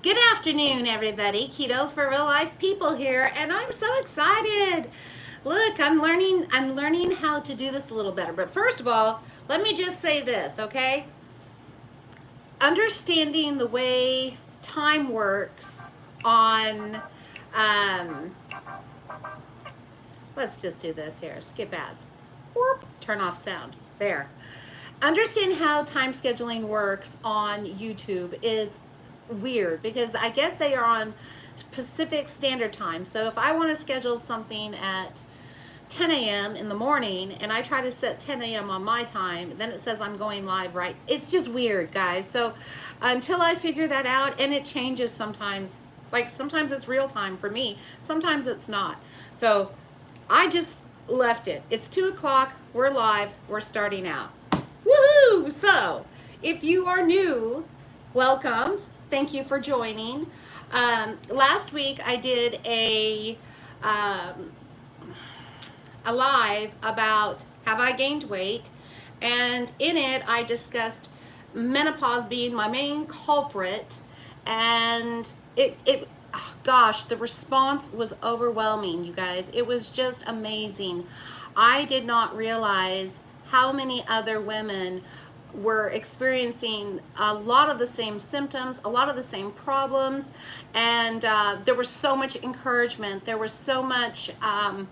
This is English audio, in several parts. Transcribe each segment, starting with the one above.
Good afternoon, everybody. Keto for Real Life People here, and I'm so excited. Look, I'm learning how to do this a little better. But first of all, let me just say this, okay? Understanding the way time works on let's just do this here. Skip ads. Whoop, turn off sound. There. Understand how time scheduling works on YouTube is weird because I guess they are on Pacific Standard Time. So if I want to schedule something at 10 a.m. in the morning and I try to set 10 a.m. on my time, then it says I'm going live, right? It's just weird, guys. So until I figure that out, and it changes sometimes, like sometimes it's real time for me, sometimes it's not. So I just left it. It's 2 o'clock, we're live, we're starting out. Woohoo! So if you are new, welcome. Thank you for joining. Last week I did a live about have I gained weight, and in it I discussed menopause being my main culprit, and gosh, the response was overwhelming, you guys. It was just amazing. I did not realize how many other women were experiencing a lot of the same symptoms, a lot of the same problems, and there was so much encouragement, there was so much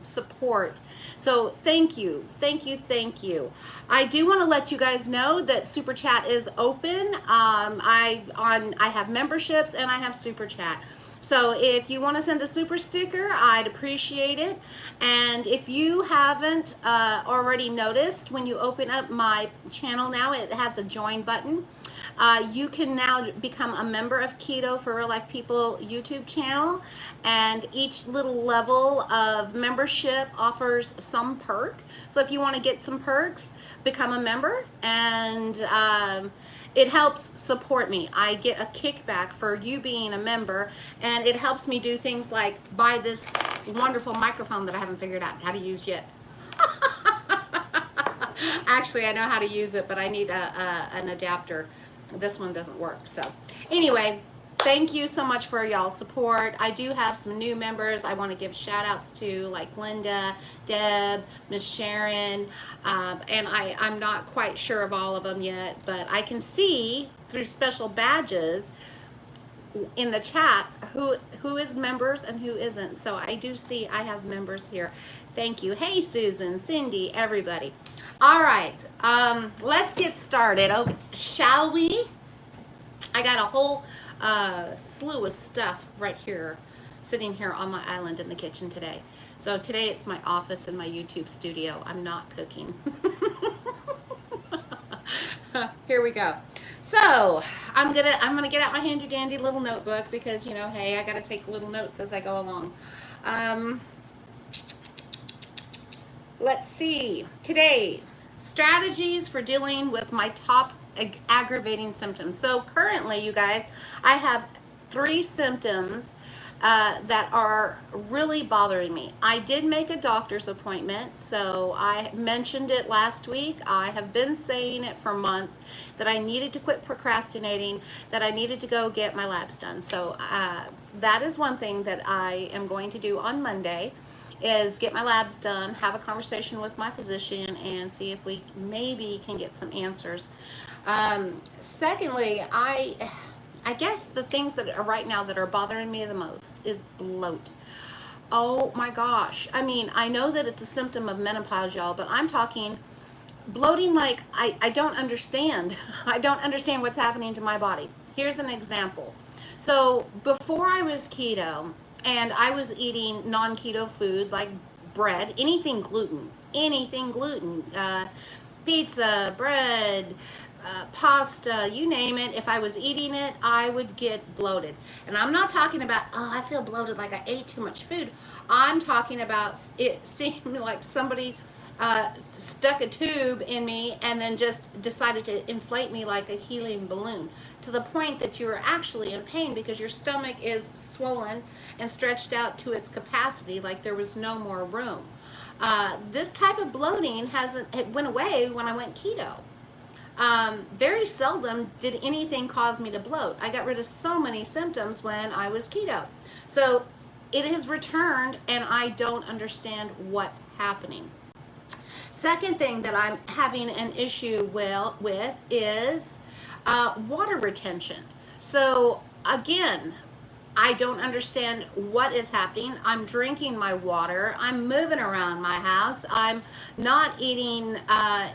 support. So thank you, thank you, thank you. I do want to let you guys know that Super Chat is open. I have memberships and I have Super Chat. So if you want to send a super sticker, I'd appreciate it. And if you haven't already noticed, when you open up my channel now, it has a join button. You can now become a member of Keto for Real Life People YouTube channel, and each little level of membership offers some perk. So if you want to get some perks, become a member, and it helps support me. I get a kickback for you being a member, and it helps me do things like buy this wonderful microphone that I haven't figured out how to use yet. Actually, I know how to use it, but I need an adapter. This one doesn't work. So anyway, thank you so much for y'all's support. I do have some new members I want to give shout outs to, like Linda, Deb, Miss Sharon, and I'm not quite sure of all of them yet, but I can see through special badges in the chats who is members and who isn't. So I do see I have members here. Thank you. Hey, Susan, Cindy, everybody. All right, let's get started. Okay, shall we? I got a whole slew of stuff right here, sitting here on my island in the kitchen today. So today it's my office and my YouTube studio. I'm not cooking. Here we go. So I'm gonna get out my handy dandy little notebook because, you know, hey, I gotta take little notes as I go along. Let's see. Today, strategies for dealing with my top aggravating symptoms. So currently, you guys, I have 3 symptoms that are really bothering me. I did make a doctor's appointment, so I mentioned it last week. I have been saying it for months that I needed to quit procrastinating, that I needed to go get my labs done. So that is one thing that I am going to do on Monday, is get my labs done, have a conversation with my physician, and see if we maybe can get some answers. Secondly, I guess the things that are right now that are bothering me the most is bloat. Oh my gosh. I mean, I know that it's a symptom of menopause, y'all, but I'm talking bloating like I don't understand. I don't understand what's happening to my body. Here's an example. So before I was keto and I was eating non-keto food like bread, anything gluten, pizza, bread, pasta, you name it, if I was eating it, I would get bloated. And I'm not talking about, oh, I feel bloated like I ate too much food. I'm talking about it seemed like somebody stuck a tube in me and then just decided to inflate me like a helium balloon, to the point that you are actually in pain because your stomach is swollen and stretched out to its capacity, like there was no more room. This type of bloating it went away when I went keto. Very seldom did anything cause me to bloat. I got rid of so many symptoms when I was keto. So it has returned, and I don't understand what's happening. Second thing that I'm having an issue with is water retention. So again, I don't understand what is happening. I'm drinking my water. I'm moving around my house. I'm not eating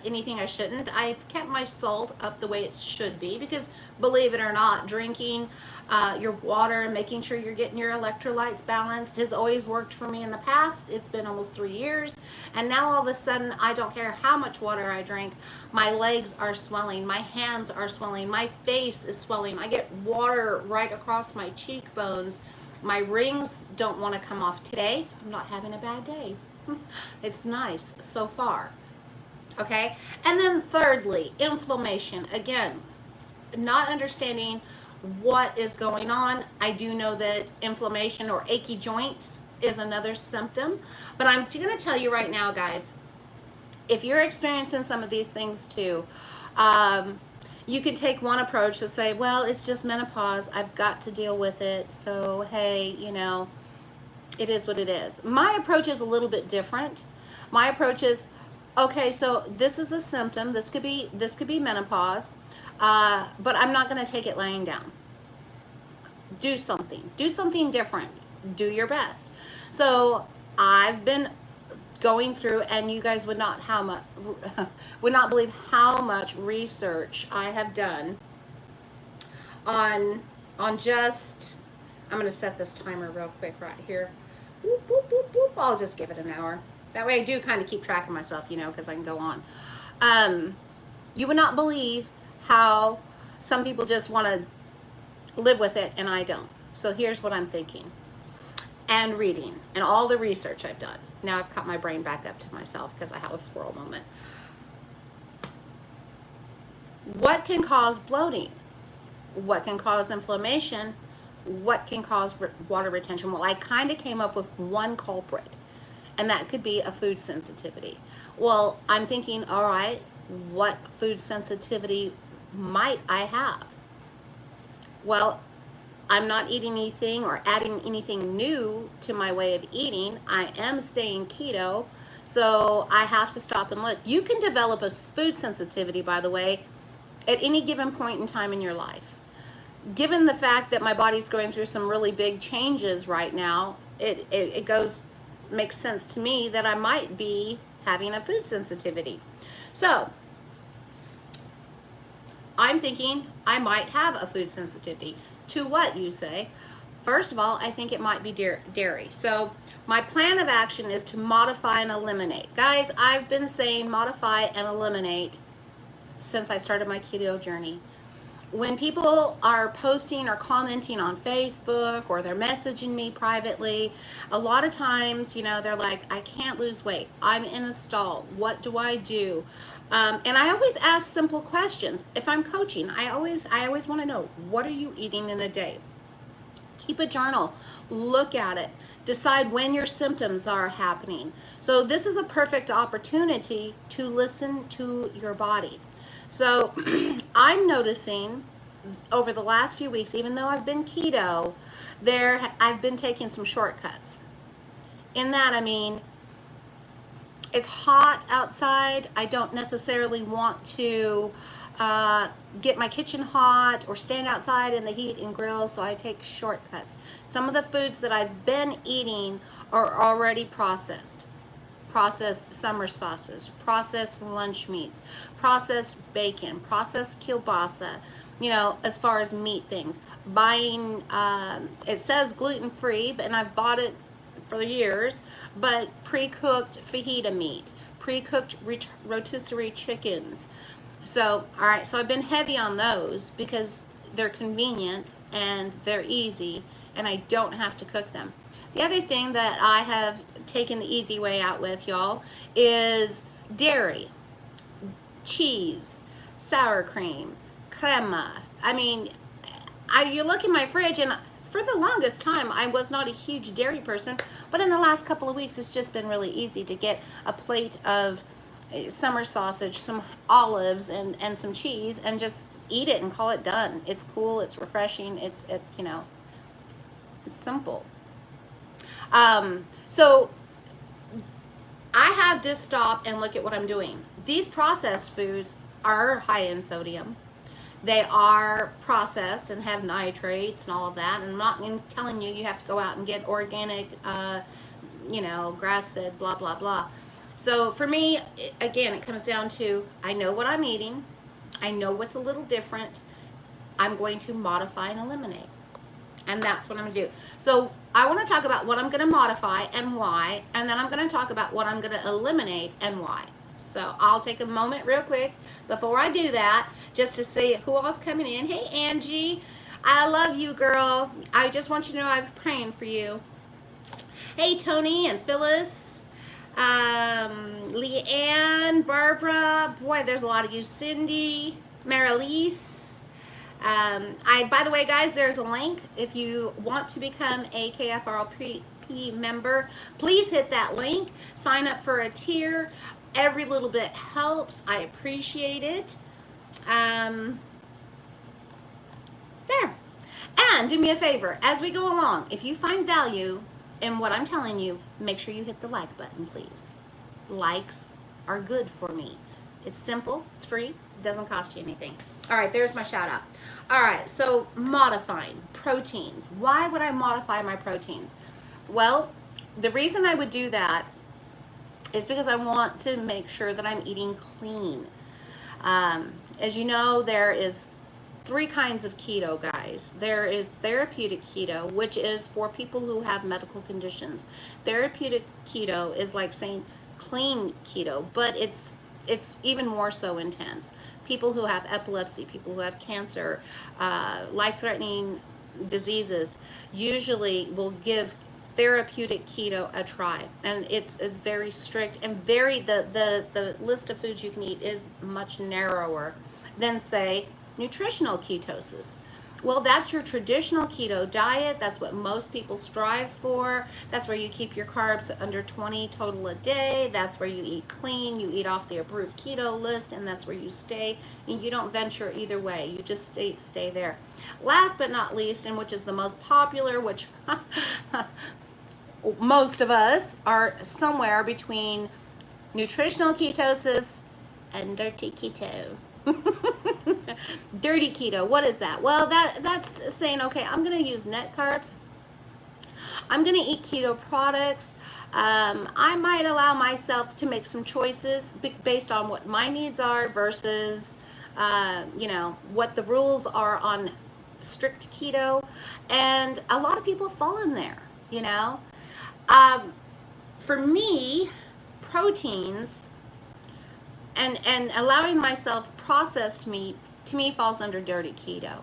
anything I shouldn't. I've kept my salt up the way it should be because, believe it or not, drinking your water and making sure you're getting your electrolytes balanced has always worked for me in the past. It's been almost 3 years, and now all of a sudden, I don't care how much water I drink, my legs are swelling, my hands are swelling, my face is swelling. I get water right across my cheekbones. My rings don't want to come off today. I'm not having a bad day. It's nice so far. Okay, and then thirdly, inflammation. Again, not understanding what is going on. I do know that inflammation or achy joints is another symptom, but I'm going to tell you right now, guys, if you're experiencing some of these things too, you could take one approach to say, well, it's just menopause, I've got to deal with it, so hey, you know, it is what it is. My approach is a little bit different. My approach is, okay, so this is a symptom, this could be menopause, but I'm not going to take it laying down. Do something different. Do your best. So I've been going through, and you guys would not believe how much research I have done on just. I'm going to set this timer real quick right here. Boop, boop, boop, boop. I'll just give it an hour. That way I do kind of keep track of myself, you know, because I can go on. You would not believe how some people just want to live with it and I don't. So here's what I'm thinking and reading and all the research I've done. Now I've got my brain back up to myself because I have a squirrel moment. What can cause bloating? What can cause inflammation? What can cause water retention? Well, I kind of came up with one culprit, and that could be a food sensitivity. Well, I'm thinking, all right, what food sensitivity might I have? Well, I'm not eating anything or adding anything new to my way of eating. I am staying keto, so I have to stop and look. You can develop a food sensitivity, by the way, at any given point in time in your life. Given the fact that my body's going through some really big changes right now, it makes sense to me that I might be having a food sensitivity. So I'm thinking I might have a food sensitivity. To what, you say? First of all, I think it might be dairy. So my plan of action is to modify and eliminate. Guys, I've been saying modify and eliminate since I started my keto journey. When people are posting or commenting on Facebook or they're messaging me privately, a lot of times, you know, they're like, I can't lose weight. I'm in a stall. What do I do? And I always ask simple questions. If I'm coaching, I always want to know, what are you eating in a day? Keep a journal, look at it, decide when your symptoms are happening. So this is a perfect opportunity to listen to your body. So I'm noticing over the last few weeks, even though I've been keto, I've been taking some shortcuts. In that, I mean, it's hot outside. I don't necessarily want to get my kitchen hot or stand outside in the heat and grill, so I take shortcuts. Some of the foods that I've been eating are already processed. Processed summer sauces, processed lunch meats, processed bacon, processed kielbasa, you know, as far as meat things. Buying, it says gluten-free, and I've bought it for years, but pre-cooked fajita meat, pre-cooked rotisserie chickens. So, all right, so I've been heavy on those because they're convenient and they're easy and I don't have to cook them. The other thing that I have taken the easy way out with, y'all, is dairy, cheese, sour cream, crema. I mean, you look in my fridge, and for the longest time, I was not a huge dairy person, but in the last couple of weeks, it's just been really easy to get a plate of summer sausage, some olives, and some cheese, and just eat it and call it done. It's cool, it's refreshing, it's you know, it's simple. So I had to stop and look at what I'm doing. These processed foods are high in sodium. They are processed and have nitrates and all of that. And I'm not telling you have to go out and get organic, you know, grass-fed, blah, blah, blah. So for me, again, it comes down to I know what I'm eating. I know what's a little different. I'm going to modify and eliminate. And that's what I'm going to do. So I want to talk about what I'm going to modify and why. And then I'm going to talk about what I'm going to eliminate and why. So I'll take a moment real quick before I do that just to see who else coming in. Hey, Angie. I love you, girl. I just want you to know I'm praying for you. Hey, Tony and Phyllis. Leanne, Barbara. Boy, there's a lot of you. Cindy, Marilise. By the way, guys, there's a link. If you want to become a KFRLP member, please hit that link. Sign up for a tier. Every little bit helps. I appreciate it. There. And do me a favor, as we go along, if you find value in what I'm telling you, make sure you hit the like button, please. Likes are good for me. It's simple, it's free, it doesn't cost you anything. All right, there's my shout out. All right, so modifying proteins. Why would I modify my proteins? Well, the reason I would do that is because I want to make sure that I'm eating clean. As you know, there is 3 kinds of keto, guys. There is therapeutic keto, which is for people who have medical conditions. Therapeutic keto is like saying clean keto, but it's even more so intense. People who have epilepsy, people who have cancer, life-threatening diseases usually will give therapeutic keto a try, and it's very strict and very the list of foods you can eat is much narrower than, say, nutritional ketosis. Well, that's your traditional keto diet. That's what most people strive for. That's where you keep your carbs under 20 total a day. That's where you eat clean. You eat off the approved keto list, and that's where you stay. And you don't venture either way. You just stay there. Last but not least, and which is the most popular, which most of us are somewhere between nutritional ketosis and dirty keto. Dirty keto, what is that? Well, that's saying, okay, I'm going to use net carbs. I'm going to eat keto products. I might allow myself to make some choices based on what my needs are versus, you know, what the rules are on strict keto. And a lot of people fall in there, you know. For me, proteins and allowing myself processed meat, to me, falls under dirty keto.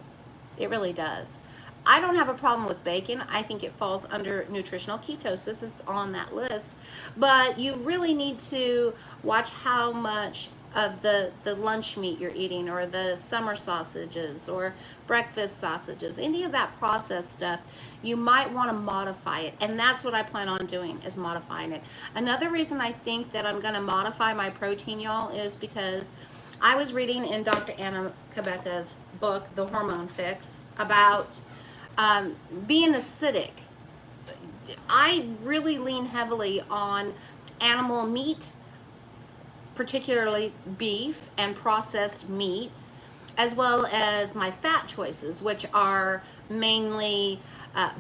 It really does. I don't have a problem with bacon. I think it falls under nutritional ketosis. It's on that list. But you really need to watch how much of the lunch meat you're eating, or the summer sausages or breakfast sausages, any of that processed stuff. You might want to modify it, and that's what I plan on doing, is modifying it. Another reason I think that I'm going to modify my protein, y'all, is because I was reading in Dr. Anna Cabeca's book, The Hormone Fix, about being acidic. I really lean heavily on animal meat, particularly beef and processed meats, as well as my fat choices, which are mainly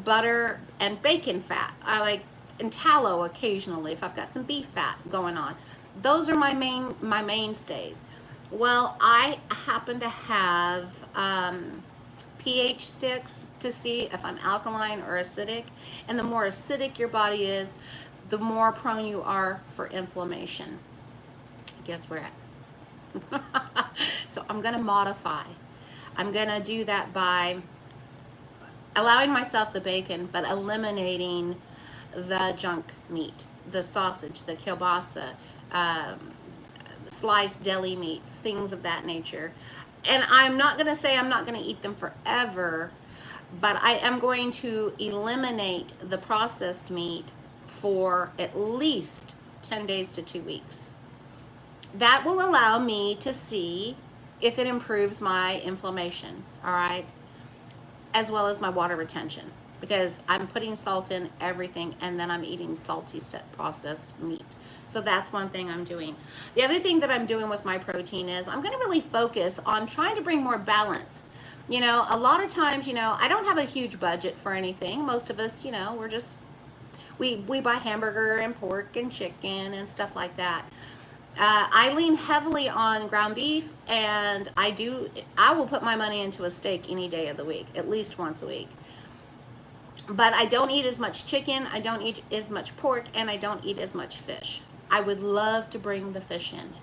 butter and bacon fat. I like, and tallow occasionally if I've got some beef fat going on. Those are my mainstays. Well, I happen to have pH sticks to see if I'm alkaline or acidic, and the more acidic your body is, the more prone you are for inflammation. Guess where at? So I'm going to modify. I'm going to do that by allowing myself the bacon, but eliminating the junk meat, the sausage, the kielbasa, sliced deli meats, things of that nature. And I'm not going to say I'm not going to eat them forever, but I am going to eliminate the processed meat for at least 10 days to 2 weeks. that will allow me to see if it improves my inflammation, all right, as well as my water retention, because I'm putting salt in everything and then I'm eating salty processed meat. So that's one thing I'm doing. The other thing that I'm doing with my protein is I'm going to really focus on trying to bring more balance. You know, a lot of times, you know, I don't have a huge budget for anything. Most of us, you know, we're just, we buy hamburger and pork and chicken and stuff like that. I lean heavily on ground beef, and I will put my money into a steak any day of the week, at least once a week. But I don't eat as much chicken, I don't eat as much pork, and I don't eat as much fish. I would love to bring the fish in.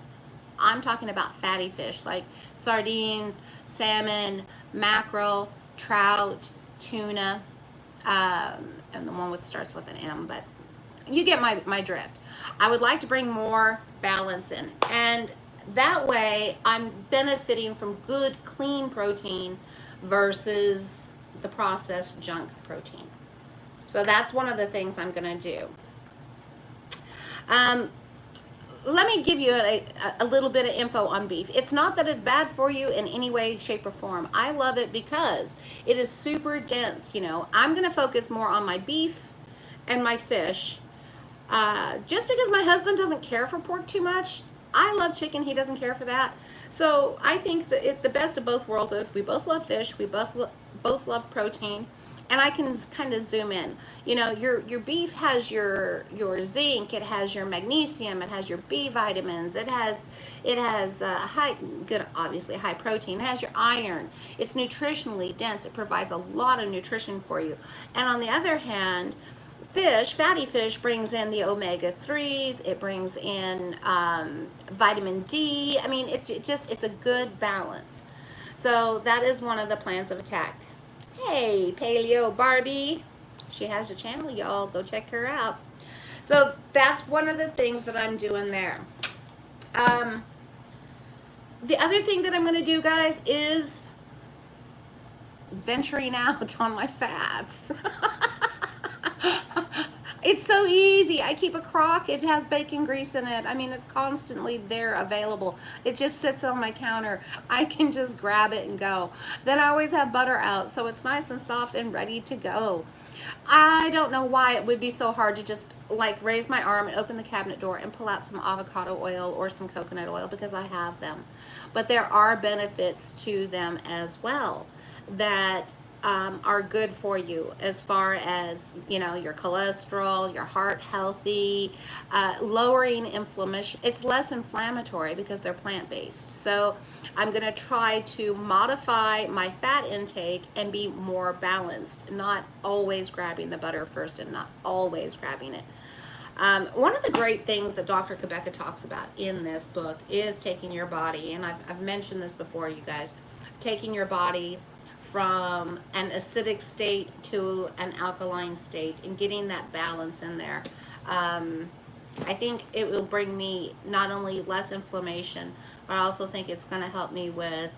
I'm talking about fatty fish like sardines, salmon, mackerel, trout, tuna, and the one with starts with an M, but you get my drift. I would like to bring more balance in, and that way I'm benefiting from good, clean protein versus the processed junk protein. So that's one of the things I'm going to do. Let me give you a little bit of info on beef. It's not that it's bad for you in any way, shape, or form. I love it because it is super dense. You know, I'm going to focus more on my beef and my fish. Just because my husband doesn't care for pork too much, I love chicken. He doesn't care for that. So I think that the best of both worlds is we both love fish. We both love protein. And I can kind of zoom in. You know, your beef has your zinc, it has your magnesium, it has your B vitamins, it has obviously high protein, it has your iron. It's nutritionally dense. It provides a lot of nutrition for you. And on the other hand, fatty fish brings in the omega-3s, it brings in vitamin D. I mean, it's a good balance. So that is one of the plans of attack. Hey, Paleo Barbie. She has a channel, y'all. Go check her out. So that's one of the things that I'm doing there. The other thing that I'm going to do, guys, is venturing out on my fats. It's so easy. I keep a crock. It has bacon grease in it. I mean, it's constantly there available. It just sits on my counter. I can just grab it and go. Then I always have butter out, so it's nice and soft and ready to go. I don't know why it would be so hard to just like raise my arm and open the cabinet door and pull out some avocado oil or some coconut oil, because I have them. But there are benefits to them as well that are good for you, as far as, you know, your cholesterol, your heart healthy, lowering inflammation. It's less inflammatory because they're plant-based. So I'm going to try to modify my fat intake and be more balanced, not always grabbing the butter first and not always grabbing it. One of the great things that Dr. Quebeca talks about in this book is taking your body, and I've mentioned this before, you guys, taking your body from an acidic state to an alkaline state and getting that balance in there. I think it will bring me not only less inflammation, but I also think it's going to help me with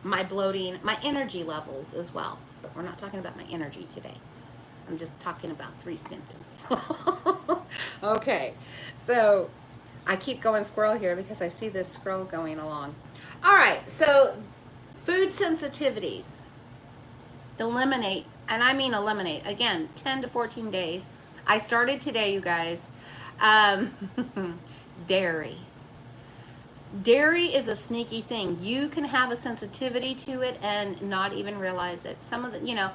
my bloating, my energy levels as well. But we're not talking about my energy today. I'm just talking about 3 symptoms. Okay, so I keep going squirrel here because I see this scroll going along. All right, so food sensitivities. Eliminate, and I mean eliminate, again, 10 to 14 days. I started today, you guys. Dairy. Dairy is a sneaky thing. You can have a sensitivity to it and not even realize it. Some of the, you know,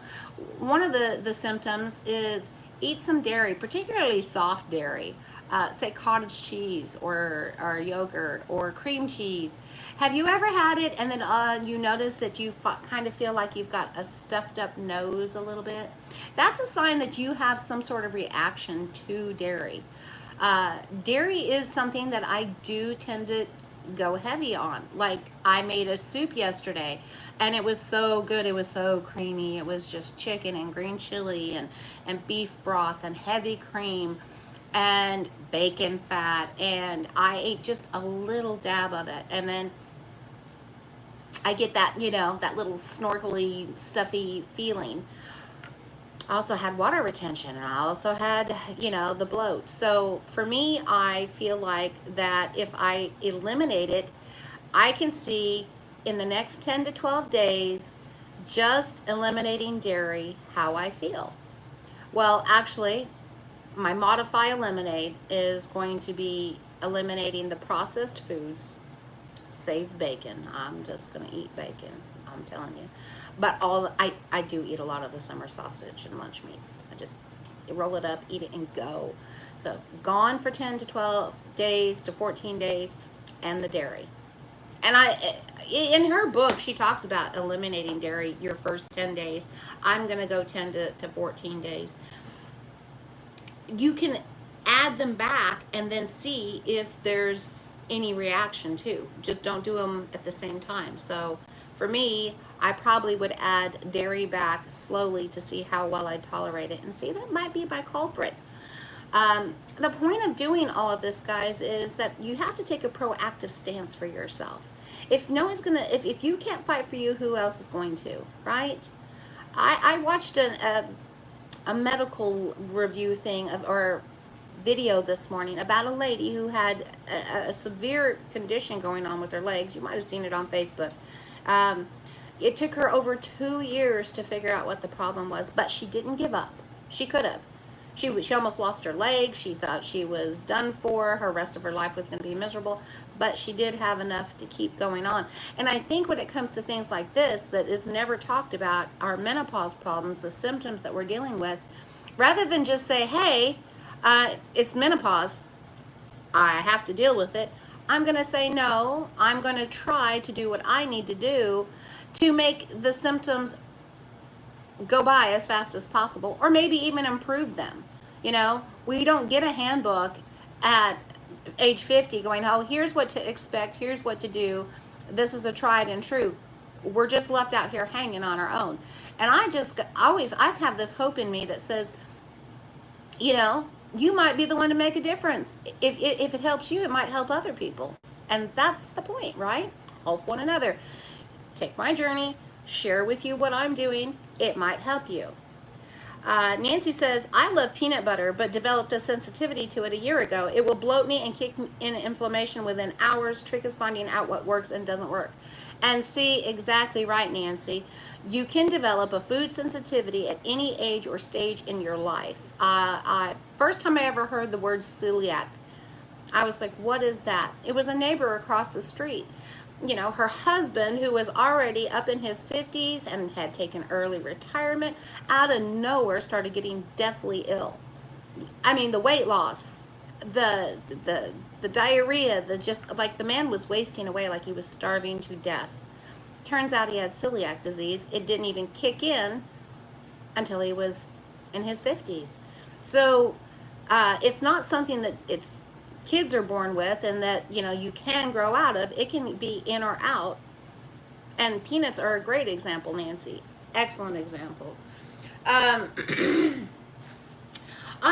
one of the symptoms is eat some dairy, particularly soft dairy. Say cottage cheese or yogurt or cream cheese. Have you ever had it and then you notice that you kind of feel like you've got a stuffed up nose a little bit? That's a sign that you have some sort of reaction to dairy. Dairy is something that I do tend to go heavy on. Like, I made a soup yesterday and it was so good. It was so creamy. It was just chicken and green chili and beef broth and heavy cream and bacon fat, and I ate just a little dab of it, and then I get that, you know, that little snorkely, stuffy feeling. I also had water retention, and I also had, the bloat. So for me, I feel like that if I eliminate it, I can see in the next 10 to 12 days, just eliminating dairy, how I feel. Well, actually, my Modify Eliminate is going to be eliminating the processed foods. Save bacon. I'm just going to eat bacon. I'm telling you. But I do eat a lot of the summer sausage and lunch meats. I just roll it up, eat it, and go. So gone for 10 to 12 days to 14 days, and the dairy. And in her book, she talks about eliminating dairy your first 10 days. I'm going to go 10 to 14 days. You can add them back and then see if there's any reaction too. Just don't do them at the same time. So for me, I probably would add dairy back slowly to see how well I tolerate it, and see that might be my culprit. The point of doing all of this, guys, is that you have to take a proactive stance for yourself. If no one's gonna, if you can't fight for you, who else is going to, right? I watched a medical review thing or video this morning about a lady who had a severe condition going on with her legs. You might have seen it on Facebook. It took her over 2 years to figure out what the problem was, but she didn't give up. She could have. She almost lost her leg. She thought she was done for. Her rest of her life was going to be miserable, but she did have enough to keep going on. And I think when it comes to things like this that is never talked about, our menopause problems, the symptoms that we're dealing with, rather than just say, hey, it's menopause, I have to deal with it, I'm going to say, no, I'm going to try to do what I need to do to make the symptoms go by as fast as possible, or maybe even improve them. We don't get a handbook at age 50 going, oh, here's what to expect, here's what to do, this is a tried and true. We're just left out here hanging on our own. And I've had this hope in me that says, you might be the one to make a difference. If it helps you, it might help other people. And that's the point, right? Help one another. Take my journey, share with you what I'm doing. It might help you. Nancy says, I love peanut butter, but developed a sensitivity to it a year ago. It will bloat me and kick in inflammation within hours. Trick is finding out what works and doesn't work. And see, exactly right, Nancy. You can develop a food sensitivity at any age or stage in your life. First time I ever heard the word celiac, I was like, what is that? It was a neighbor across the street. Her husband, who was already up in his 50s and had taken early retirement, out of nowhere started getting deathly ill. I mean, the weight loss, the diarrhea, the man was wasting away like he was starving to death. Turns out he had celiac disease. It didn't even kick in until he was in his 50s. So it's not something that kids are born with and that you can grow out of. It can be in or out. And peanuts are a great example, Nancy. Excellent example. On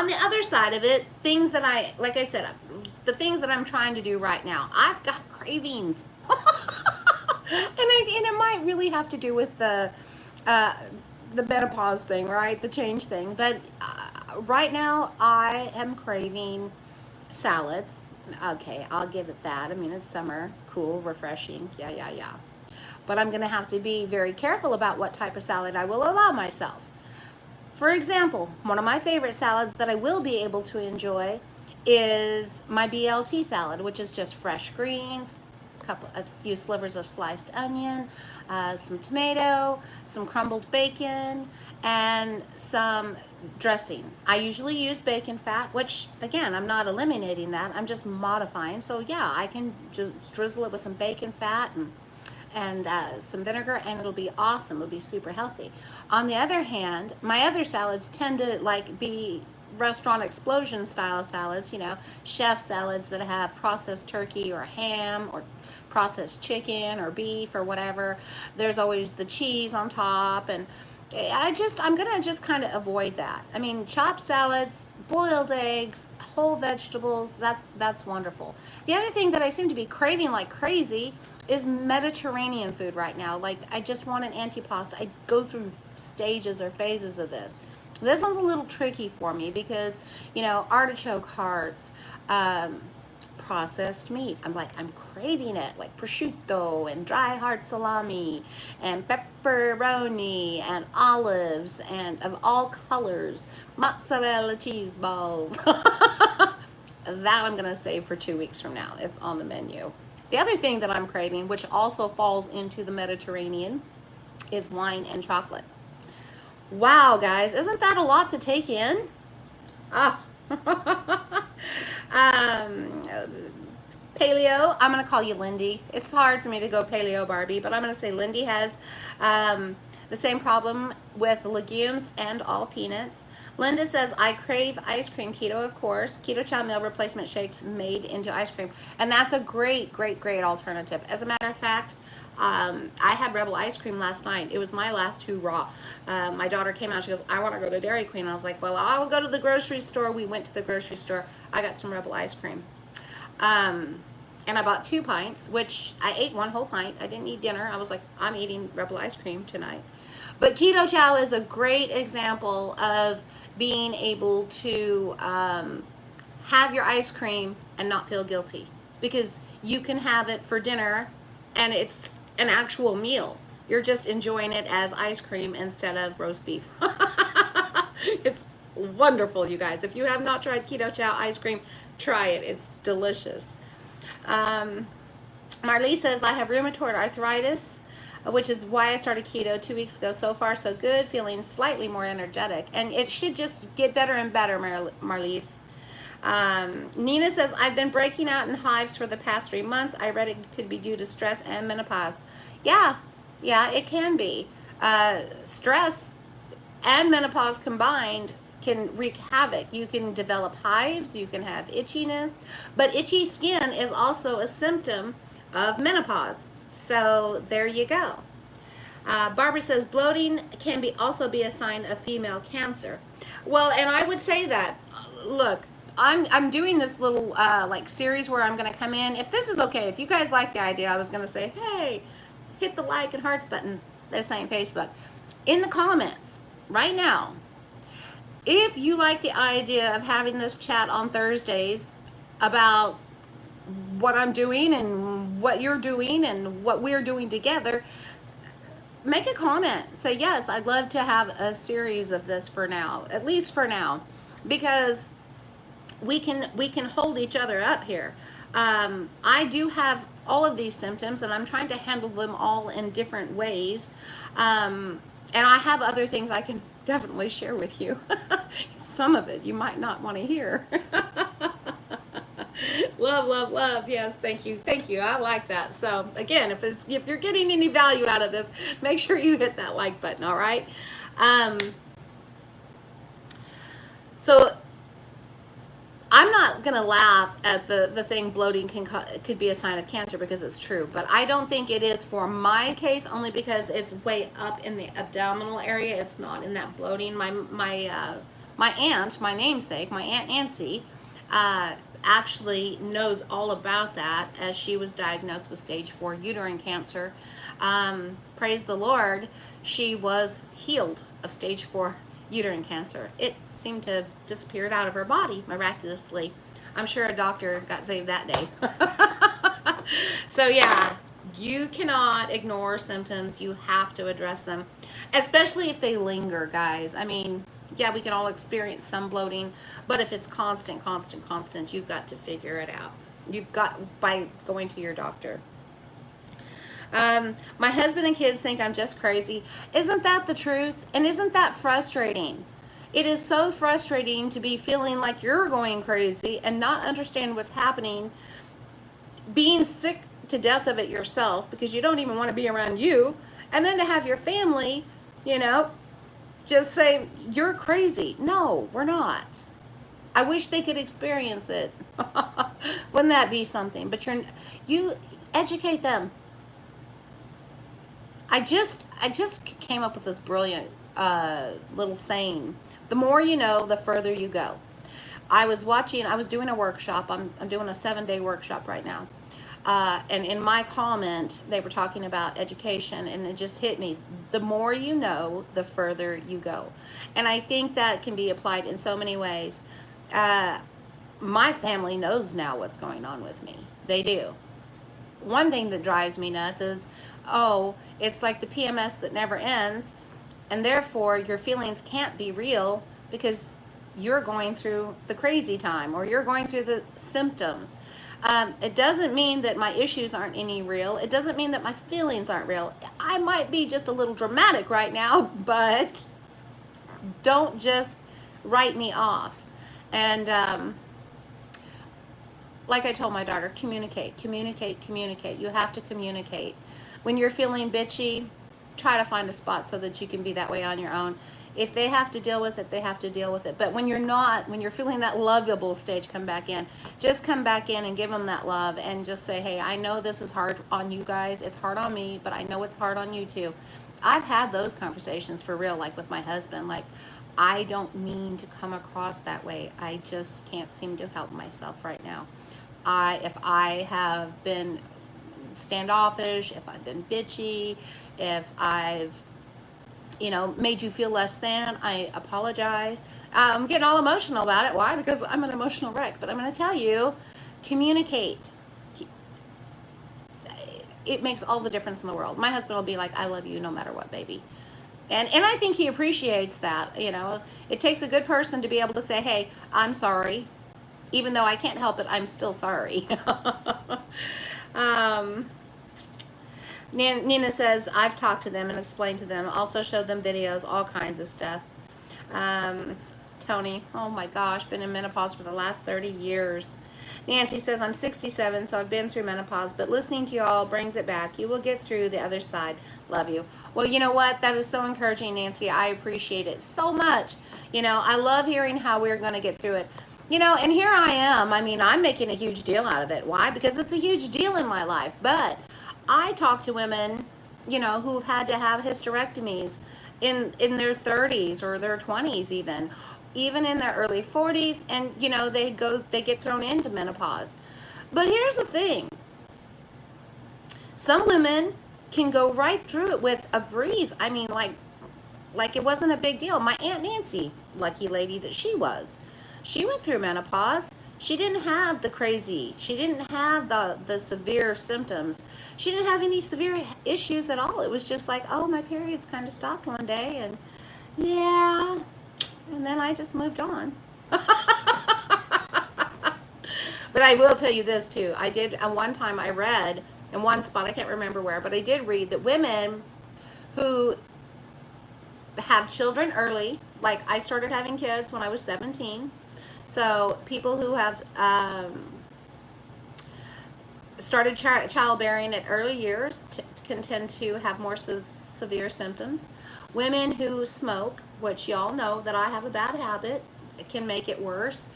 the other side of it, things that like I said, the things that I'm trying to do right now, I've got cravings. and it might really have to do with the menopause thing, right? The change thing. But right now I am craving salads. Okay, I'll give it that. I mean, it's summer, cool, refreshing, yeah. But I'm going to have to be very careful about what type of salad I will allow myself. For example, one of my favorite salads that I will be able to enjoy is my BLT salad, which is just fresh greens, a few slivers of sliced onion, some tomato, some crumbled bacon, and some dressing. I usually use bacon fat, which again, I'm not eliminating that, I'm just modifying. So yeah, I can just drizzle it with some bacon fat and some vinegar, and it'll be awesome. It'll be super healthy. On the other hand, my other salads tend to be restaurant explosion style salads, chef salads that have processed turkey or ham or processed chicken or beef or whatever. There's always the cheese on top, and I'm gonna just kind of avoid that. I mean, chopped salads, boiled eggs, whole vegetables, that's wonderful. The other thing that I seem to be craving like crazy is Mediterranean food right now. Like, I just want an antipasta. I go through stages or phases of this. This one's a little tricky for me because, you know, artichoke hearts, processed meat. I'm craving it, like prosciutto and dry heart salami and pepperoni and olives and of all colors, mozzarella cheese balls. That I'm going to save for 2 weeks from now. It's on the menu. The other thing that I'm craving, which also falls into the Mediterranean, is wine and chocolate. Wow, guys, isn't that a lot to take in? Ah. Paleo, I'm going to call you Lindy. It's hard for me to go paleo Barbie, but I'm going to say Lindy has the same problem with legumes and all peanuts. Linda says, I crave ice cream, keto, of course. Keto chow meal replacement shakes made into ice cream. And that's a great, great, great alternative. As a matter of fact, I had Rebel ice cream last night. It was my last hurrah. My daughter came out. She goes, I want to go to Dairy Queen. I was like, well, I'll go to the grocery store. We went to the grocery store. I got some Rebel ice cream. And I bought 2 pints, which I ate 1 whole pint. I didn't eat dinner. I was like, I'm eating Rebel ice cream tonight. But keto chow is a great example of being able to have your ice cream and not feel guilty, because you can have it for dinner and it's an actual meal. You're just enjoying it as ice cream instead of roast beef. It's wonderful, you guys. If you have not tried keto chow ice cream, try it. It's delicious. Marlee says, I have rheumatoid arthritis, which is why I started keto 2 weeks ago. So far, so good. Feeling slightly more energetic. And it should just get better and better, Marlies. Nina says, I've been breaking out in hives for the past 3 months. I read it could be due to stress and menopause. Yeah, it can be. Stress and menopause combined can wreak havoc. You can develop hives, you can have itchiness, but itchy skin is also a symptom of menopause. So there you go. Barbara says, bloating can also be a sign of female cancer. Well, and I would say that, look, I'm doing this little like series where I'm going to come in. If this is okay, if you guys like the idea, I was going to say, hey, hit the like and hearts button. This ain't Facebook. In the comments right now, if you like the idea of having this chat on Thursdays about what I'm doing and what you're doing and what we're doing together, make a comment. Say, yes, I'd love to have a series of this for now, at least for now, because we can hold each other up here. I do have all of these symptoms, and I'm trying to handle them all in different ways. And I have other things I can definitely share with you. Some of it you might not want to hear. Love, love, love. Yes, thank you. I like that. So again, if you're getting any value out of this, make sure you hit that like button. All right. So I'm not gonna laugh at the thing bloating could be a sign of cancer, because it's true, but I don't think it is for my case, only because it's way up in the abdominal area. It's not in that bloating. My aunt, my namesake, my Aunt Nancy, actually knows all about that, as she was diagnosed with stage 4 uterine cancer. Praise the Lord, she was healed of stage 4 uterine cancer. It seemed to have disappeared out of her body miraculously. I'm sure a doctor got saved that day. So yeah, you cannot ignore symptoms. You have to address them, especially if they linger, guys. I mean, yeah, we can all experience some bloating, but if it's constant, you've got to figure it out. You've got, by going to your doctor. My husband and kids think I'm just crazy. Isn't that the truth? And isn't that frustrating? It is so frustrating to be feeling like you're going crazy and not understand what's happening, being sick to death of it yourself because you don't even want to be around you, and then to have your family, just say, you're crazy. No, we're not. I wish they could experience it. Wouldn't that be something? But you educate them. I just came up with this brilliant little saying: the more you know, the further you go. I was doing a workshop. I'm doing a 7-day workshop right now. And in my comment, they were talking about education, and it just hit me. The more you know, the further you go. And I think that can be applied in so many ways. My family knows now what's going on with me. They do. One thing that drives me nuts is, oh, it's like the PMS that never ends, and therefore your feelings can't be real because you're going through the crazy time or you're going through the symptoms. It doesn't mean that my issues aren't any real. It doesn't mean that my feelings aren't real. I might be just a little dramatic right now, but don't just write me off. And like I told my daughter, communicate, communicate, communicate. You have to communicate. When you're feeling bitchy, try to find a spot so that you can be that way on your own. If they have to deal with it, they have to deal with it. But when you're not, when you're feeling that lovable stage, come back in. Just come back in and give them that love and just say, hey, I know this is hard on you guys. It's hard on me, but I know it's hard on you too. I've had those conversations for real, like with my husband. Like, I don't mean to come across that way. I just can't seem to help myself right now. If I have been standoffish, if I've been bitchy, if I've made you feel less than, I apologize. I'm getting all emotional about it. Why? Because I'm an emotional wreck. But I'm going to tell you, communicate. It makes all the difference in the world. My husband will be like, I love you no matter what, baby. And I think he appreciates that. It takes a good person to be able to say, hey, I'm sorry. Even though I can't help it, I'm still sorry. Nina says, I've talked to them and explained to them, also showed them videos, all kinds of stuff. Tony, oh my gosh, been in menopause for the last 30 years. Nancy says, I'm 67, so I've been through menopause, but listening to you all brings it back. You will get through the other side. Love you. Well, you know what? That is so encouraging, Nancy. I appreciate it so much. I love hearing how we're going to get through it. And here I am. I mean, I'm making a huge deal out of it. Why? Because it's a huge deal in my life. But I talk to women, who've had to have hysterectomies in their 30s or their 20s even in their early 40s, and they get thrown into menopause. But here's the thing. Some women can go right through it with a breeze. I mean, like it wasn't a big deal. My Aunt Nancy, lucky lady that she was, she went through menopause. She didn't have the crazy. She didn't have the severe symptoms. She didn't have any severe issues at all. It was just like, oh, my periods kind of stopped one day, and yeah, and then I just moved on. But I will tell you this too. I did, one time I read in one spot, I can't remember where, but I did read that women who have children early, like I started having kids when I was 17. So people who have started childbearing at early years can tend to have more severe symptoms. Women who smoke, which y'all know that I have a bad habit, it can make it worse.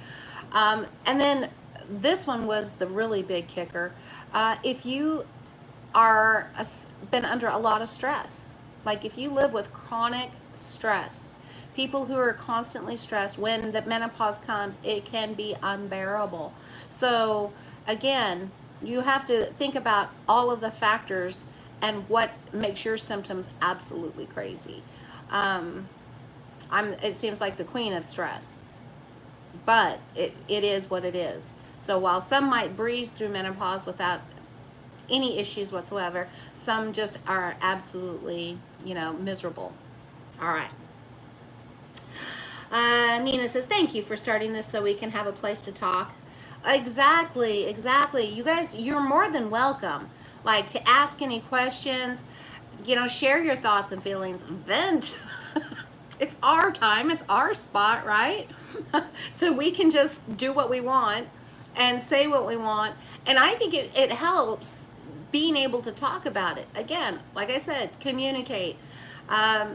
And then this one was the really big kicker. If you are been under a lot of stress, like if you live with chronic stress, people who are constantly stressed, when the menopause comes, it can be unbearable. So again, you have to think about all of the factors and what makes your symptoms absolutely crazy. It seems like the queen of stress, but it is what it is. So while some might breeze through menopause without any issues whatsoever, some just are absolutely, miserable. All right. Nina says, thank you for starting this so we can have a place to talk. Exactly. You guys, you're more than welcome. Like, to ask any questions, share your thoughts and feelings, vent. It's our time, it's our spot, right? So we can just do what we want and say what we want. And I think it helps being able to talk about it. Again, like I said, communicate.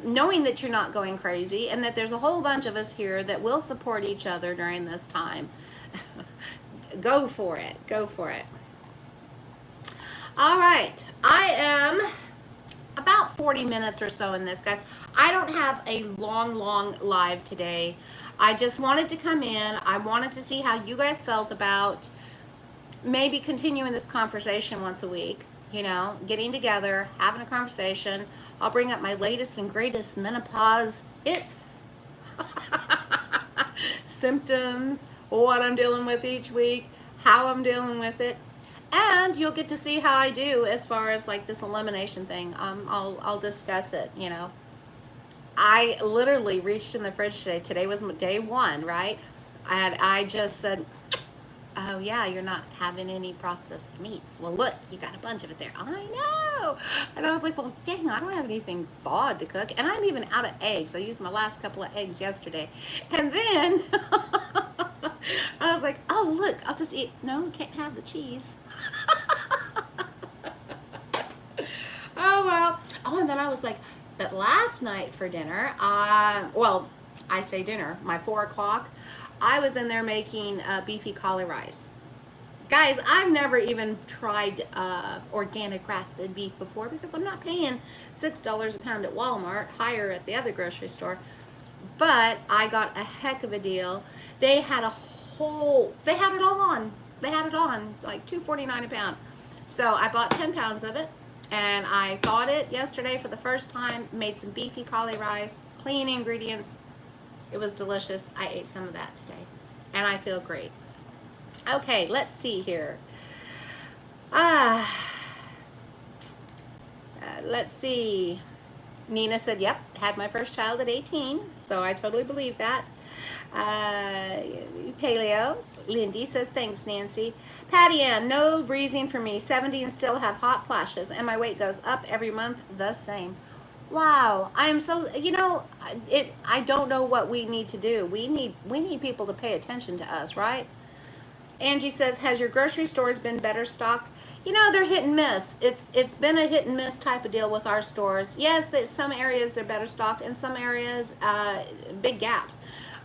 Knowing that you're not going crazy and that there's a whole bunch of us here that will support each other during this time. Go for it. All right. I am about 40 minutes or so in this, guys. I don't have a long live today. I just wanted to come in. I wanted to see how you guys felt about maybe continuing this conversation once a week, you know, getting together, having a conversation. I'll bring up my latest and greatest menopause hits, symptoms, what I'm dealing with each week, how I'm dealing with it. And you'll get to see how I do as far as like this elimination thing. I'll discuss it, you know. I literally reached in the fridge today. Today was day one, right? And I just said, oh yeah, you're not having any processed meats. Well, look, you got a bunch of it there. I know. And I was like, well, dang, I don't have anything thawed to cook. And I'm even out of eggs. I used my last couple of eggs yesterday. And then I was like, oh, look, I'll just eat. No, can't have the cheese. Oh, well. Oh, and then I was like, but last night for dinner, well, I say dinner, my 4 o'clock, I was in there making beefy cauli rice. Guys, I've never even tried organic grass-fed beef before because I'm not paying $6 a pound at Walmart, higher at the other grocery store. But I got a heck of a deal. They had they had it all on. They had it on, like $2.49 a pound. So I bought 10 pounds of it. And I thawed it yesterday for the first time, made some beefy cauli rice, clean ingredients. It was delicious. I ate some of that today, and I feel great. Okay, let's see here. Let's see. Nina said, yep, had my first child at 18, so I totally believe that. Paleo. Lindy says, thanks, Nancy. Patty Ann, no breezing for me. 70 and still have hot flashes, and my weight goes up every month the same. Wow, I am so, you know, I don't know what we need to do. We need people to pay attention to us, right? Angie says, has your grocery stores been better stocked? You know, they're hit and miss. It's been a hit and miss type of deal with our stores. Yes, some areas are better stocked, and some areas, big gaps.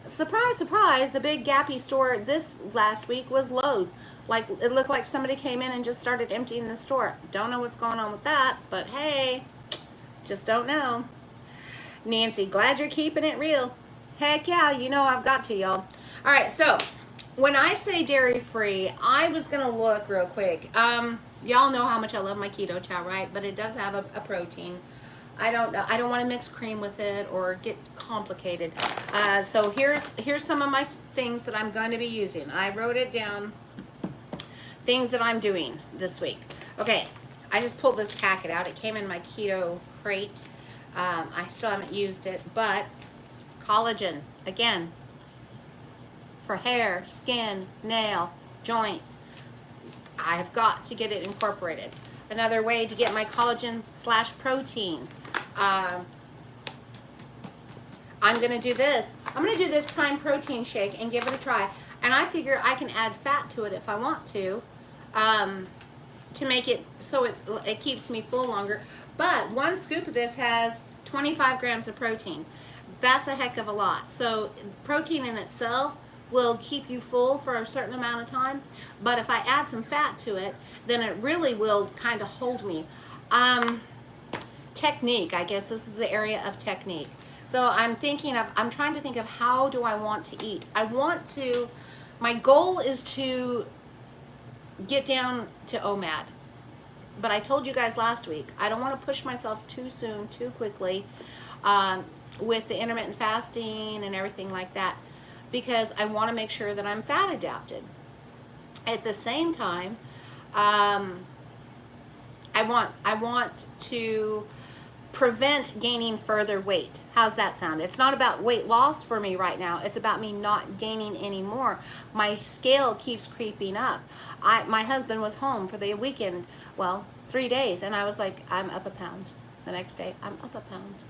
Surprise, surprise, the big gappy store this last week was Lowe's. Like, it looked like somebody came in and just started emptying the store. Don't know what's going on with that, but hey, just don't know. Nancy, glad you're keeping it real. Heck yeah, you know I've got to, y'all. All right, so when I say dairy-free, I was going to look real quick. Y'all know how much I love my keto chow, right? But it does have a protein. I don't want to mix cream with it or get complicated. So here's some of my things that I'm going to be using. I wrote it down. Things that I'm doing this week. Okay, I just pulled this packet out. It came in my keto crate. I still haven't used it, but collagen, again, for hair, skin, nail, joints. I've got to get it incorporated. Another way to get my collagen / protein. I'm going to do this. I'm going to do this Prime Protein Shake and give it a try. And I figure I can add fat to it if I want to make it so it keeps me full longer. But 1 scoop of this has 25 grams of protein. That's a heck of a lot. So protein in itself will keep you full for a certain amount of time. But if I add some fat to it, then it really will kind of hold me. Technique, I guess this is the area of technique. So I'm trying to think of how do I want to eat. My goal is to get down to OMAD. But I told you guys last week, I don't want to push myself too soon, too quickly with the intermittent fasting and everything like that, because I want to make sure that I'm fat adapted. At the same time, I want to prevent gaining further weight. How's that sound? It's not about weight loss for me right now. It's about me not gaining any more. My scale keeps creeping up. My husband was home for the weekend, well, 3 days, and I was like, I'm up a pound. The next day, I'm up a pound.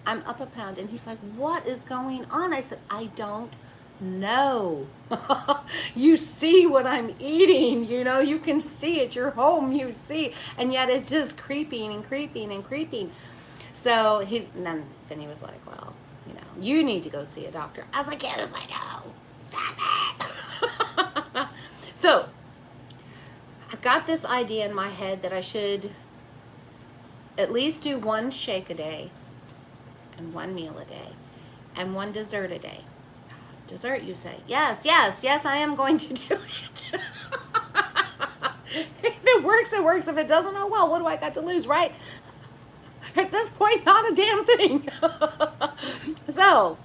I'm up a pound. And he's like, what is going on? I said, I don't know. You see what I'm eating, you know, you can see it. You're home, you see, and yet it's just creeping and creeping and creeping. So then he was like, well, you know, you need to go see a doctor. I was like, yes, I know. Stop it. So I got this idea in my head that I should at least do 1 shake a day and 1 meal a day and 1 dessert a day. Dessert, you say? Yes, I am going to do it. If it works, it works. If it doesn't, oh well, what do I got to lose, right? At this point, not a damn thing. So,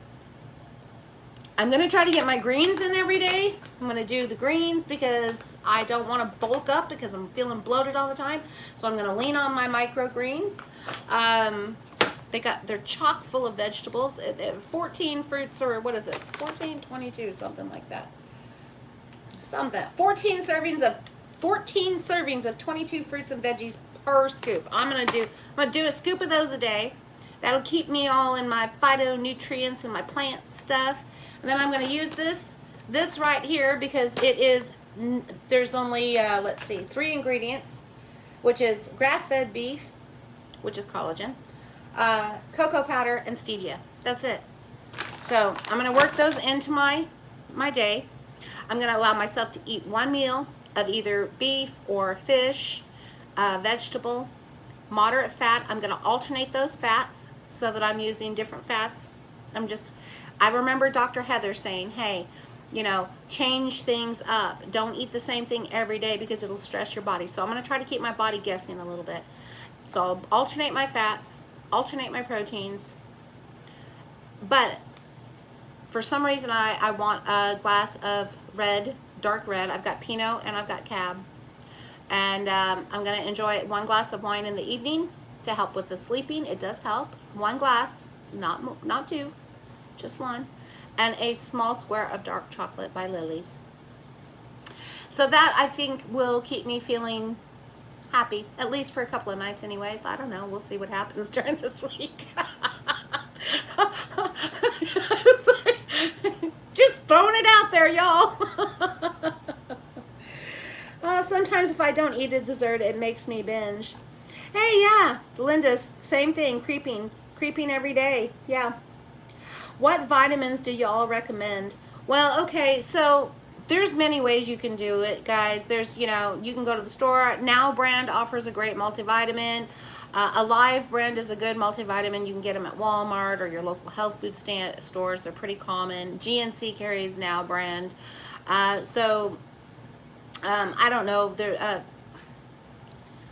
I'm going to try to get my greens in every day. I'm going to do the greens because I don't want to bulk up because I'm feeling bloated all the time. So I'm going to lean on my microgreens. They're chock full of vegetables. 14 fruits, or what is it? 14, 22, something like that. 14 servings of 22 fruits and veggies per scoop. I'm gonna do a scoop of those a day. That'll keep me all in my phytonutrients and my plant stuff. And then I'm gonna use this right here because there's only let's see, 3 ingredients, which is grass-fed beef, which is collagen, cocoa powder, and stevia. That's it. So I'm gonna work those into my day. I'm gonna allow myself to eat 1 meal of either beef or fish, vegetable, moderate fat. I'm gonna alternate those fats so that I'm using different fats. I remember Dr. Heather saying, hey, change things up. Don't eat the same thing every day because it'll stress your body. So I'm gonna try to keep my body guessing a little bit. So I'll alternate my fats, alternate my proteins, but for some reason I want a glass of dark red. I've got Pinot and I've got Cab. And I'm going to enjoy 1 glass of wine in the evening to help with the sleeping. It does help. 1 glass, not 2, just 1. And a small square of dark chocolate by Lily's. So that, I think, will keep me feeling happy, at least for a couple of nights anyways. I don't know. We'll see what happens during this week. Sorry. Just throwing it out there, y'all. Sometimes if I don't eat a dessert, it makes me binge. Hey, yeah, Linda's, same thing, creeping every day. Yeah. What vitamins do y'all recommend? Well, okay, so there's many ways you can do it, guys. There's, you can go to the store. Now brand offers a great multivitamin. Alive brand is a good multivitamin. You can get them at Walmart or your local health food stores. They're pretty common. GNC carries Now brand. I don't know.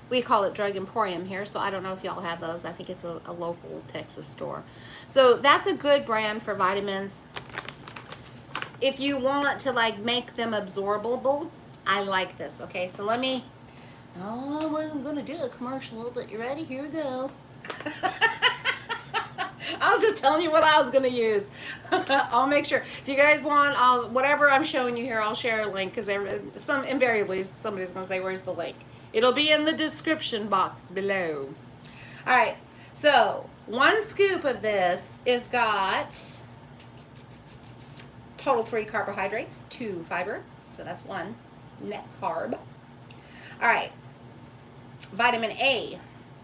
We call it Drug Emporium here, so I don't know if y'all have those. I think it's a local Texas store. So that's a good brand for vitamins. If you want to make them absorbable, I like this. Okay, so let me. Oh, I'm gonna do a commercial, but you ready? Here we go. I was just telling you what I was gonna use. I'll make sure. If you guys want, whatever I'm showing you here, I'll share a link because invariably somebody's gonna say, "Where's the link?" It'll be in the description box below. All right. So 1 scoop of this is got total 3 carbohydrates, 2 fiber. So that's 1 net carb. All right. Vitamin A,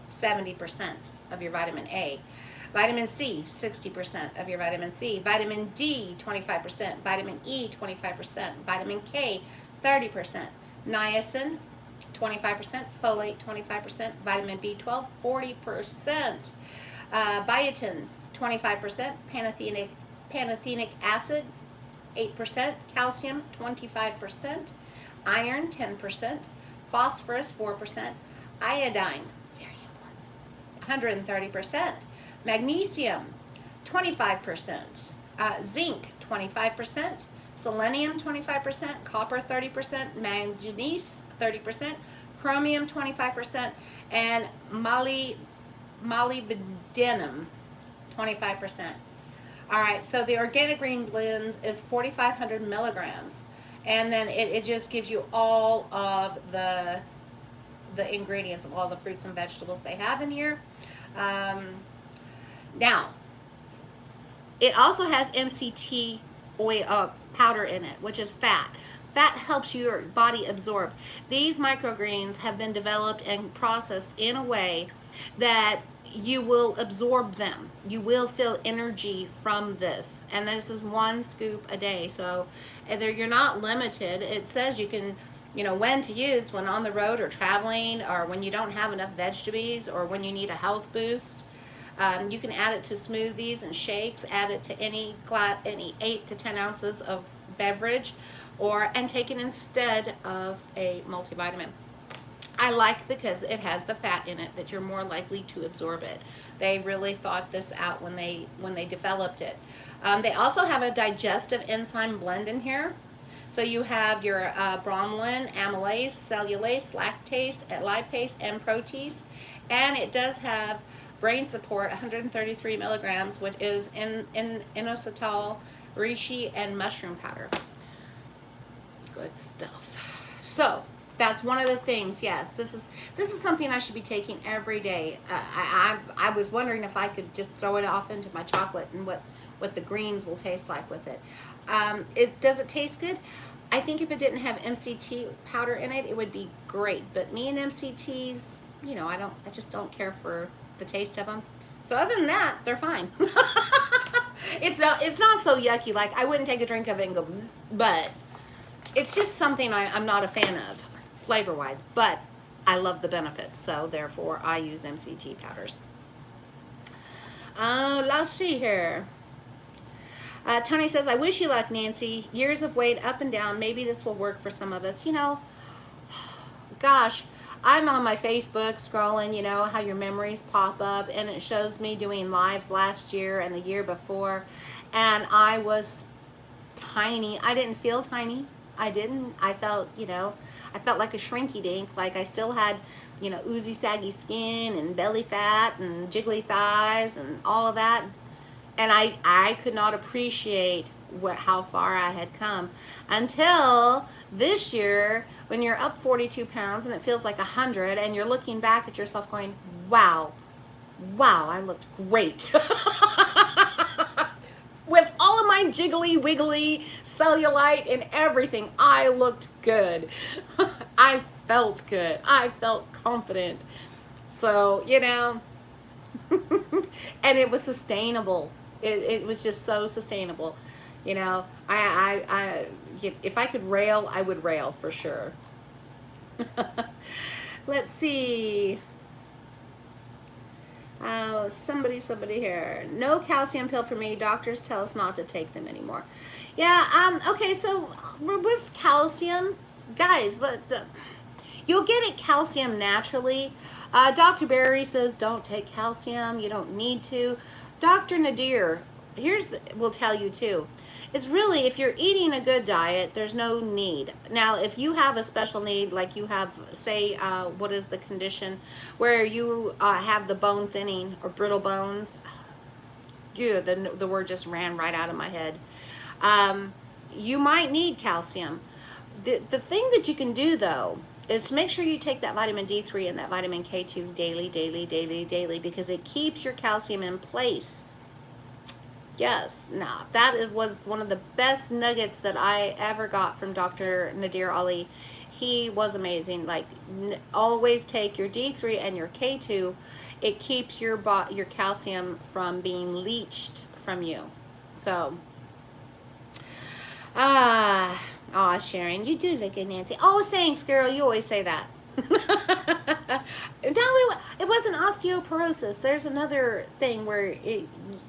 70% of your vitamin A. Vitamin C, 60% of your vitamin C. Vitamin D, 25%. Vitamin E, 25%. Vitamin K, 30%. Niacin, 25%. Folate, 25%. Vitamin B12, 40%. Biotin, 25%. Pantothenic acid, 8%. Calcium, 25%. Iron, 10%. Phosphorus, 4%. Iodine, very important, 130%. Magnesium, 25%. Zinc, 25%. Selenium, 25%. Copper, 30%. Manganese, 30%. Chromium, 25%. And molybdenum, 25%. All right, so the organic green blend is 4,500 milligrams. And then it just gives you all of the ingredients of all the fruits and vegetables they have in here. Now, it also has MCT oil powder in it, which is fat. Fat helps your body absorb. These microgreens have been developed and processed in a way that you will absorb them. You will feel energy from this. And this is 1 scoop a day. So you're not limited. It says you can, when to use, when on the road or traveling, or when you don't have enough veggies, or when you need a health boost. You can add it to smoothies and shakes, add it to any 8 to 10 ounces of beverage, and take it instead of a multivitamin. I like because it has the fat in it that you're more likely to absorb it. They really thought this out when they developed it. They also have a digestive enzyme blend in here. So you have your bromelain, amylase, cellulase, lactase, lipase, and protease. And it does have brain support, 133 milligrams, which is in inositol, reishi, and mushroom powder. Good stuff. So that's one of the things. Yes, this is something I should be taking every day. I was wondering if I could just throw it off into my chocolate and what the greens will taste like with it. Does it taste good? I think if it didn't have MCT powder in it, it would be great. But me and MCTs, you know, I just don't care for the taste of them. So other than that, they're fine. It's not so yucky. Like, I wouldn't take a drink of it and go, but it's just something I'm not a fan of, flavor-wise. But I love the benefits, so therefore I use MCT powders. Let's see here. Tony says, I wish you luck, Nancy. Years of weight up and down. Maybe this will work for some of us. You know, gosh, I'm on my Facebook scrolling, you know, how your memories pop up, and it shows me doing lives last year and the year before, and I was tiny. I didn't feel tiny. I didn't. I felt, you know, I felt like a shrinky dink, like I still had, you know, oozy, saggy skin and belly fat and jiggly thighs and all of that. And I could not appreciate how far I had come until this year, when you're up 42 pounds and it feels like 100, and you're looking back at yourself going, wow, I looked great. With all of my jiggly, wiggly, cellulite and everything, I looked good. I felt good. I felt confident. So, you know, and it was sustainable. It was just so sustainable. You know, if I could rail, I would rail for sure. Let's see. Oh, somebody here. No calcium pill for me. Doctors tell us not to take them anymore. Yeah, okay, so we're with calcium. Guys, you'll get it calcium naturally. Dr. Barry says don't take calcium. You don't need to. Dr. Nadir, will tell you too. It's really, if you're eating a good diet, there's no need. Now, if you have a special need, like you have, say, what is the condition where you have the bone thinning or brittle bones? Dude, the word just ran right out of my head. You might need calcium. The thing that you can do, though, is to make sure you take that vitamin D3 and that vitamin K2 daily, because it keeps your calcium in place. Yes, now that was one of the best nuggets that I ever got from Dr. Nadir Ali. He was amazing. Like, always take your D3 and your K2. It keeps your calcium from being leached from you. So, Sharon, you do look good, Nancy. Oh, thanks, girl. You always say that. No, it wasn't osteoporosis. There's another thing where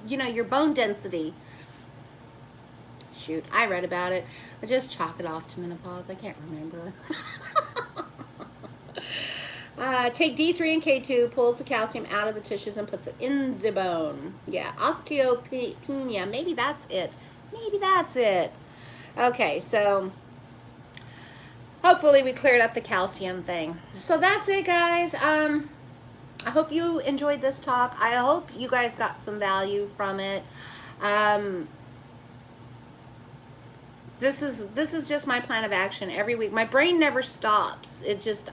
your bone density. Shoot, I read about it. I just chalk it off to menopause. I can't remember. Take D3 and K2, pulls the calcium out of the tissues and puts it in the bone. Yeah, osteopenia. Maybe that's it. Okay, so hopefully we cleared up the calcium thing. So that's it, guys. I hope you enjoyed this talk. I hope you guys got some value from it. This is just my plan of action every week. My brain never stops.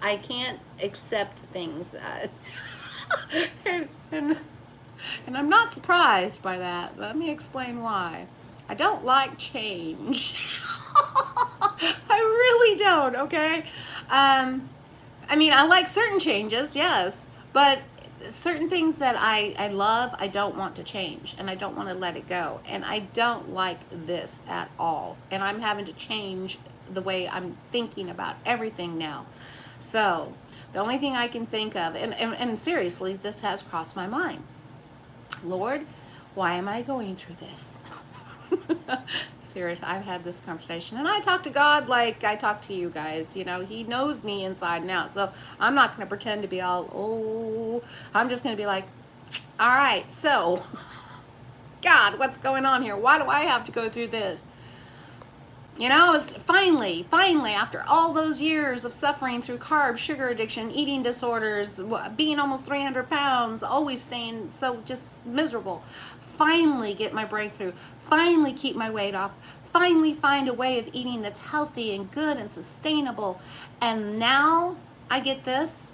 I can't accept things. And I'm not surprised by that. Let me explain why. I don't like change. I really don't, okay? I mean, I like certain changes, yes, but certain things that I love, I don't want to change, and I don't want to let it go, and I don't like this at all, and I'm having to change the way I'm thinking about everything now. So the only thing I can think of, and seriously, this has crossed my mind. Lord, why am I going through this? Serious, I've had this conversation, and I talk to God like I talk to you guys. You know, He knows me inside and out. So I'm not going to pretend to be all, oh, I'm just going to be like, all right, so, God, what's going on here? Why do I have to go through this? You know, it's finally, after all those years of suffering through carbs, sugar addiction, eating disorders, being almost 300 pounds, always staying so just miserable, finally get my breakthrough, finally keep my weight off, finally find a way of eating that's healthy and good and sustainable. And now I get this.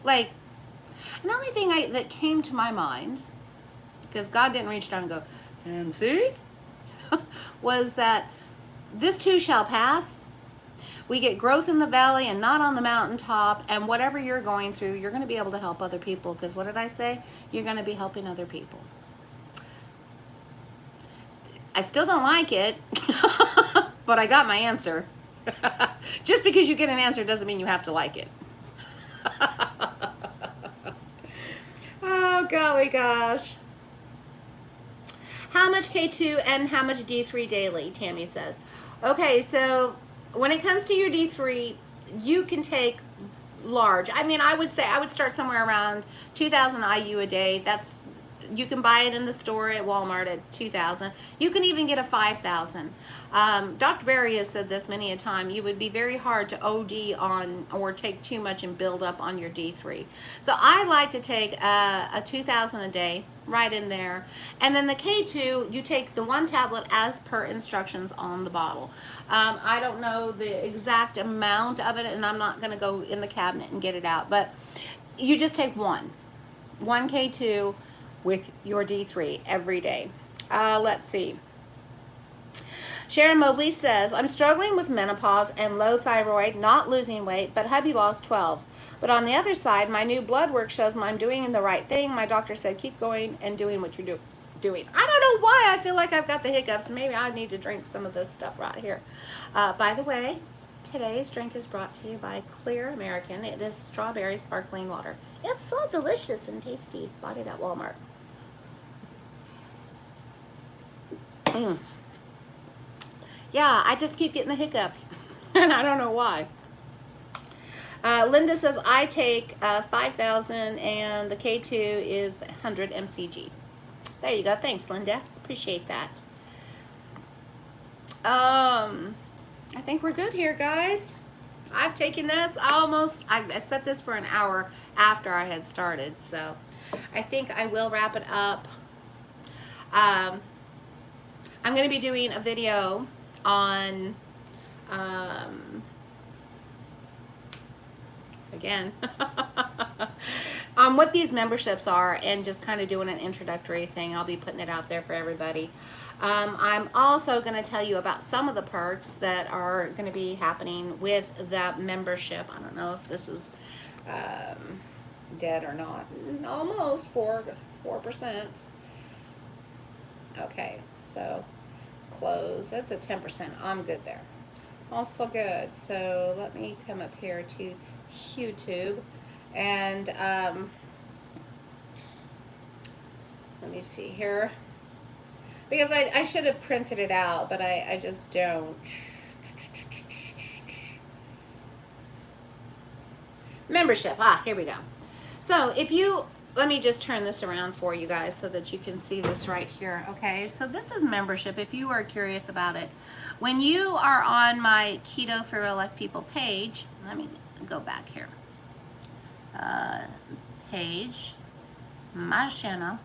Like, and the only thing that came to my mind, because God didn't reach down and go, and see, was that this too shall pass. We get growth in the valley and not on the mountaintop, and whatever you're going through, you're going to be able to help other people, because what did I say? You're going to be helping other people. I still don't like it, but I got my answer. Just because you get an answer doesn't mean you have to like it. Oh, golly gosh. How much K2 and how much D3 daily, Tammy says. Okay, so when it comes to your D3, you can take large. I mean, I would say I would start somewhere around 2,000 IU a day. That's, you can buy it in the store at Walmart at 2,000. You can even get a 5,000. Dr. Berry has said this many a time. You would be very hard to OD on or take too much and build up on your D3. So I like to take a 2,000 a day, right in there. And then the K2, you take the one tablet as per instructions on the bottle. I don't know the exact amount of it, and I'm not going to go in the cabinet and get it out, but you just take one K2 with your D3 every day. Let's see. Sharon Mobley says, I'm struggling with menopause and low thyroid, not losing weight, but hubby lost 12. But on the other side, my new blood work shows I'm doing the right thing. My doctor said, keep going and doing what you're doing. I don't know why I feel like I've got the hiccups. Maybe I need to drink some of this stuff right here. By the way, today's drink is brought to you by Clear American. It is strawberry sparkling water. It's so delicious and tasty. Bought it at Walmart. Yeah, I just keep getting the hiccups, and I don't know why. Linda says, I take 5,000, and the K2 is 100 mcg. There you go. Thanks, Linda. Appreciate that. I think we're good here, guys. I've taken this I set this for an hour after I had started, so I think I will wrap it up. I'm going to be doing a video on, again, on what these memberships are, and just kind of doing an introductory thing. I'll be putting it out there for everybody. I'm also going to tell you about some of the perks that are going to be happening with that membership. I don't know if this is dead or not. Almost 4%. Okay, so close. That's a 10%. I'm good there. Also good. So let me come up here to YouTube, and let me see here, because I should have printed it out, but I just don't. Membership. Here we go. So if you, let me just turn this around for you guys so that you can see this right here. Okay, so this is membership, if you are curious about it. When you are on my Keto for Real Life People page, let me go back here. Page, my channel.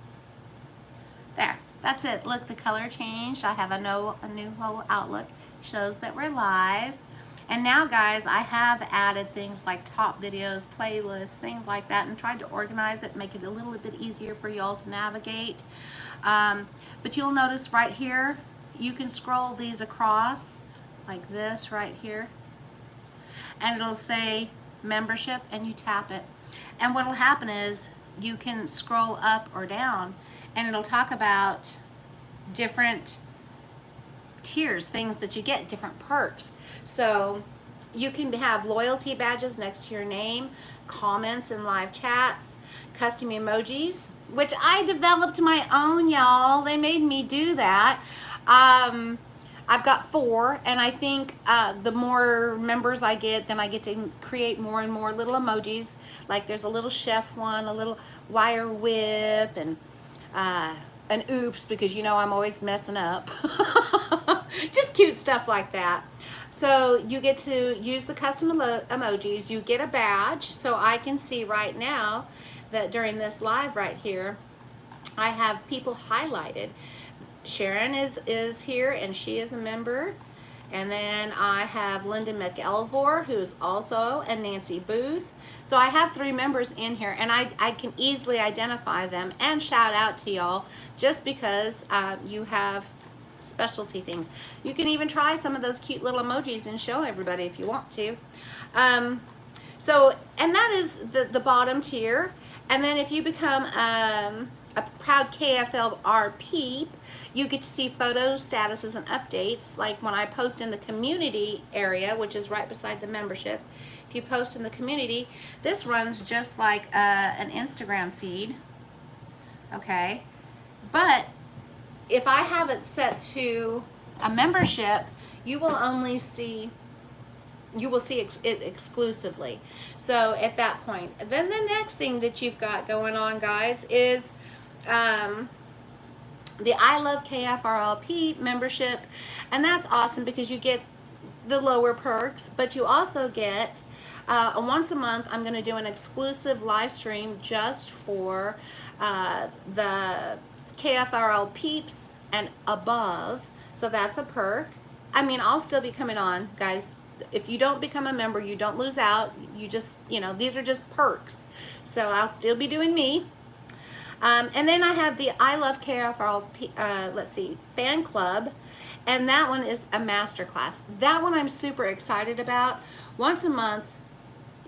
There, that's it. Look, the color changed. I have a new whole outlook. Shows that we're live. And now, guys, I have added things like top videos, playlists, things like that, and tried to organize it, make it a little bit easier for y'all to navigate. But you'll notice right here, you can scroll these across like this right here, and it'll say membership, and you tap it. And what'll happen is you can scroll up or down, and it'll talk about different tiers, things that you get, different perks. So You can have loyalty badges next to your name, comments in live chats, custom emojis, which I developed my own, y'all. They made me do that. I've got 4, and I think the more members I get, then I get to create more and more little emojis. Like there's a little chef one, a little wire whip, and an oops, because you know I'm always messing up. Just cute stuff like that. So you get to use the custom emojis. You get a badge, so I can see right now that during this live right here, I have people highlighted. Sharon is here, and she is a member. And then I have Linda McElvor, who's also, and Nancy Booth. So I have 3 members in here, and I can easily identify them and shout out to y'all just because you have specialty things. You can even try some of those cute little emojis and show everybody if you want to. So, and that is the bottom tier. And then if you become a proud KFLRP, you get to see photos, statuses, and updates. Like when I post in the community area, which is right beside the membership. If you post in the community, this runs just like an Instagram feed. Okay. But if I have it set to a membership, you will see it exclusively. So at that point, then the next thing that you've got going on, guys, is the I Love KFRLP membership, and that's awesome because you get the lower perks, but you also get once a month I'm going to do an exclusive live stream just for the KFRL peeps and above. So that's a perk. I mean, I'll still be coming on, guys. If you don't become a member, you don't lose out. You just, these are just perks. So I'll still be doing me. And then I have the I Love KFRLP, fan club. And that one is a masterclass. That one I'm super excited about. Once a month,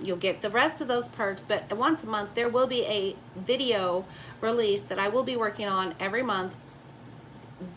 you'll get the rest of those perks, but once a month there will be a video release that I will be working on every month,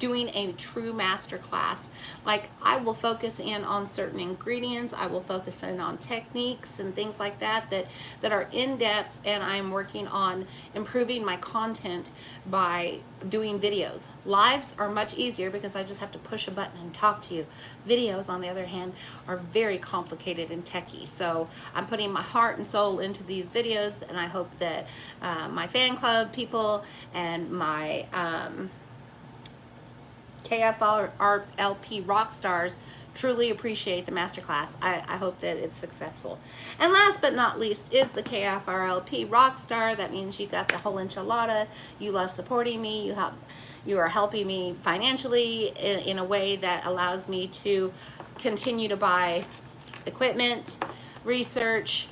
doing a true master class. Like I will focus in on certain ingredients, I will focus in on techniques and things like that that are in depth, and I'm working on improving my content by doing videos. Lives are much easier because I just have to push a button and talk to you. Videos, on the other hand, are very complicated and techy. So I'm putting my heart and soul into these videos, and I hope that my fan club people and my KFRLP rock stars truly appreciate the masterclass. I hope that it's successful. And last but not least is the KFRLP rock star. That means you got the whole enchilada. You love supporting me. You are helping me financially in a way that allows me to continue to buy equipment, research,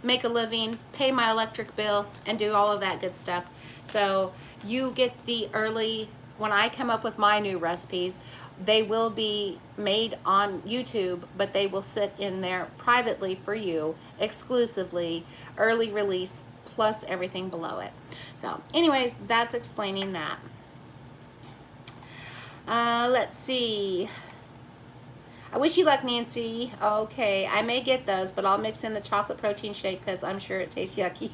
make a living, pay my electric bill, and do all of that good stuff. So you get the early. When I come up with my new recipes, they will be made on YouTube, but they will sit in there privately for you, exclusively, early release, plus everything below it. So anyways, that's explaining that. Let's see. I wish you luck, Nancy. Okay, I may get those, but I'll mix in the chocolate protein shake because I'm sure it tastes yucky.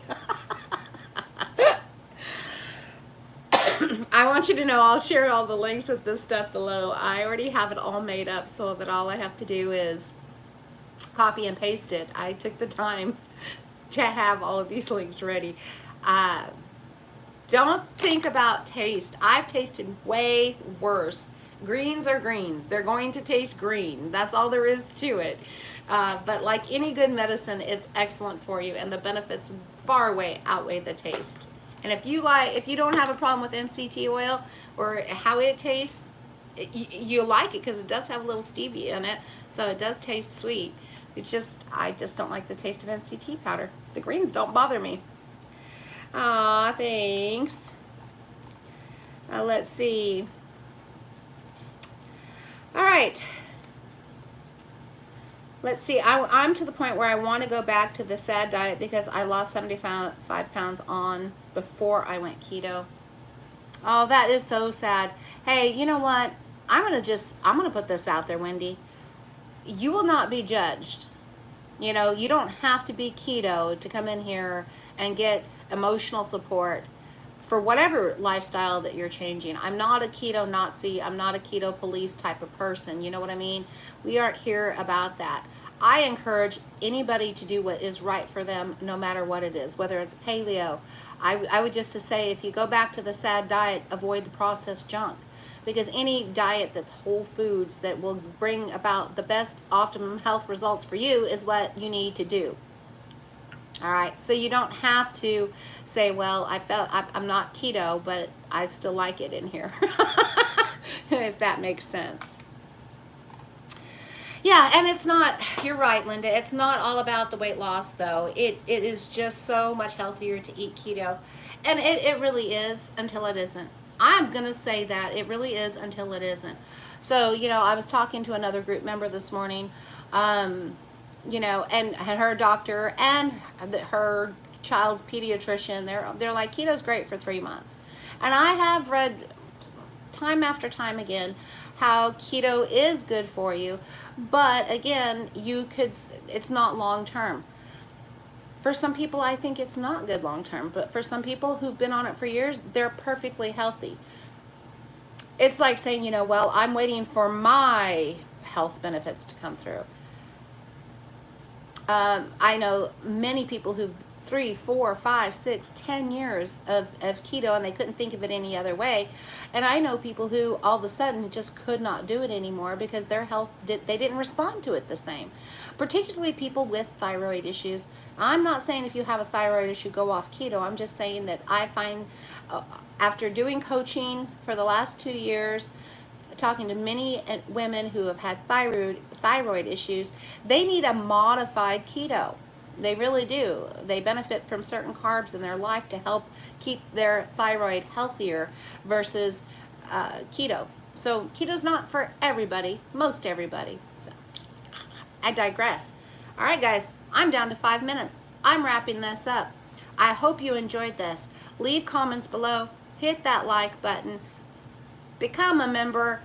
I want you to know I'll share all the links with this stuff below. I already have it all made up so that all I have to do is copy and paste it. I took the time to have all of these links ready. Don't think about taste. I've tasted way worse. Greens are greens. They're going to taste green. That's all there is to it. But like any good medicine, it's excellent for you, and the benefits far outweigh the taste. And if you don't have a problem with MCT oil or how it tastes, you'll like it because it does have a little stevia in it, so it does taste sweet. I just don't like the taste of MCT powder. The greens don't bother me. Aw, thanks. Let's see. All right. Let's see, I'm to the point where I want to go back to the SAD diet because I lost 75 pounds on before I went keto. Oh, that is so sad. Hey, you know what? I'm going to put this out there, Wendy. You will not be judged You know, you don't have to be keto to come in here and get emotional support for whatever lifestyle that you're changing. I'm not a keto Nazi. I'm not a keto police type of person. You know what I mean? We aren't here about that. I encourage anybody to do what is right for them, no matter what it is, whether it's paleo. I would just to say, if you go back to the SAD diet, avoid the processed junk. Because any diet that's whole foods that will bring about the best optimum health results for you is what you need to do. All right, so you don't have to say, well, I'm not keto, but I still like it in here, if that makes sense. Yeah, and it's not, you're right, Linda, it's not all about the weight loss, though. It is just so much healthier to eat keto, and it really is until it isn't. I'm going to say that. It really is until it isn't. So, you know, I was talking to another group member this morning, you know, and her doctor and her child's pediatrician, they're like, keto's great for 3 months. And I have read time after time again how keto is good for you, but again, it's not long term. For some people, I think it's not good long term, but for some people who've been on it for years, they're perfectly healthy. It's like saying, you know, well, I'm waiting for my health benefits to come through. I know many people who've 3, 4, 5, 6, 10 years of keto, and they couldn't think of it any other way. And I know people who all of a sudden just could not do it anymore because their health they didn't respond to it the same. Particularly people with thyroid issues. I'm not saying if you have a thyroid issue go off keto. I'm just saying that I find after doing coaching for the last 2 years, talking to many women who have had thyroid issues, they need a modified keto. They really do. They benefit from certain carbs in their life to help keep their thyroid healthier versus keto. So keto's not for everybody, most everybody. So I digress. All right, guys, I'm down to 5 minutes. I'm wrapping this up. I hope you enjoyed this. Leave comments below. Hit that like button. Become a member.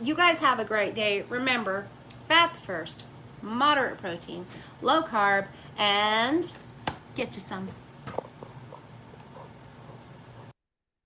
You guys have a great day. Remember, fats first, moderate protein, low carb, and get you some.